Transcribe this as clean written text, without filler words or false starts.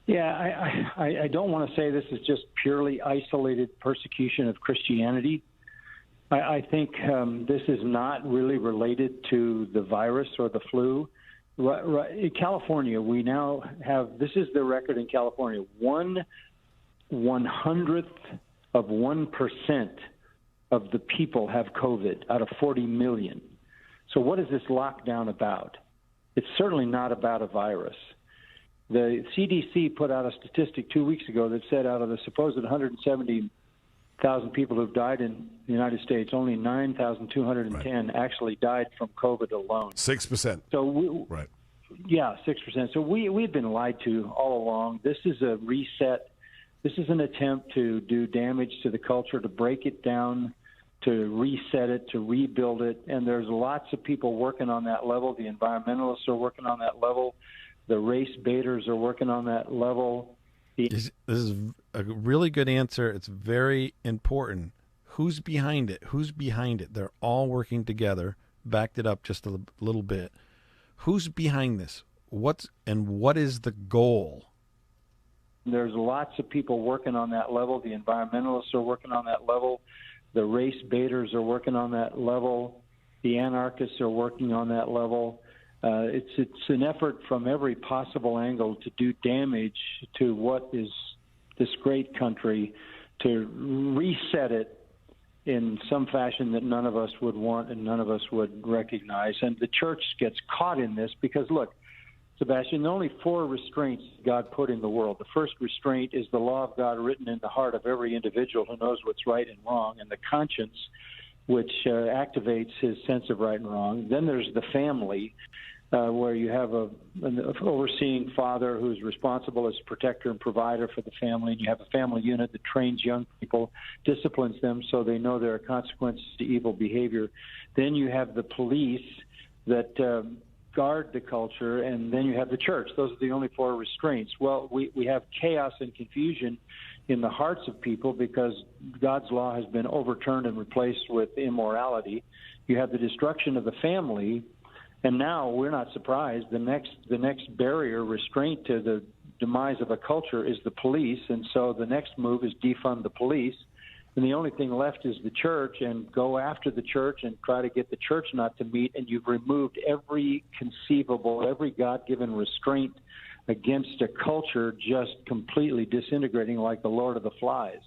Yeah, I don't want to say this is just purely isolated persecution of Christianity. I think this is not really related to the virus or the flu. In California, we now have, this is the record in California, 1/100th of 1% of the people have COVID out of 40 million. So what is this lockdown about? It's certainly not about a virus. The CDC put out a statistic 2 weeks ago that said out of the supposed 170,000 people who've died in the United States, only 9,210 actually died from COVID alone. 6%. So right. Yeah, 6%. So we've been lied to all along. This is a reset. This is an attempt to do damage to the culture, to break it down, to reset it, to rebuild it. And there's lots of people working on that level. The environmentalists are working on that level. The race baiters are working on that level. This is a really good answer. It's very important. Who's behind it? Who's behind it? They're all working together. Backed it up just a little bit. Who's behind this? What is the goal? There's lots of people working on that level. The environmentalists are working on that level. The race baiters are working on that level. The anarchists are working on that level. It's an effort from every possible angle to do damage to what is this great country, to reset it in some fashion that none of us would want and none of us would recognize. And the church gets caught in this because, look, Sebastian, there are only 4 restraints God put in the world. The first restraint is the law of God written in the heart of every individual who knows what's right and wrong, and the conscience, which activates his sense of right and wrong. Then there's the family, where you have an overseeing father who's responsible as protector and provider for the family, and you have a family unit that trains young people, disciplines them so they know there are consequences to evil behavior. Then you have the police that guard the culture, and then you have the church. Those are the only 4 restraints. Well, we have chaos and confusion in the hearts of people because God's law has been overturned and replaced with immorality. You have the destruction of the family. And now we're not surprised. The next barrier, restraint to the demise of a culture is the police. And so the next move is defund the police. And the only thing left is the church, and go after the church and try to get the church not to meet. And you've removed every God-given restraint against a culture just completely disintegrating like the Lord of the Flies.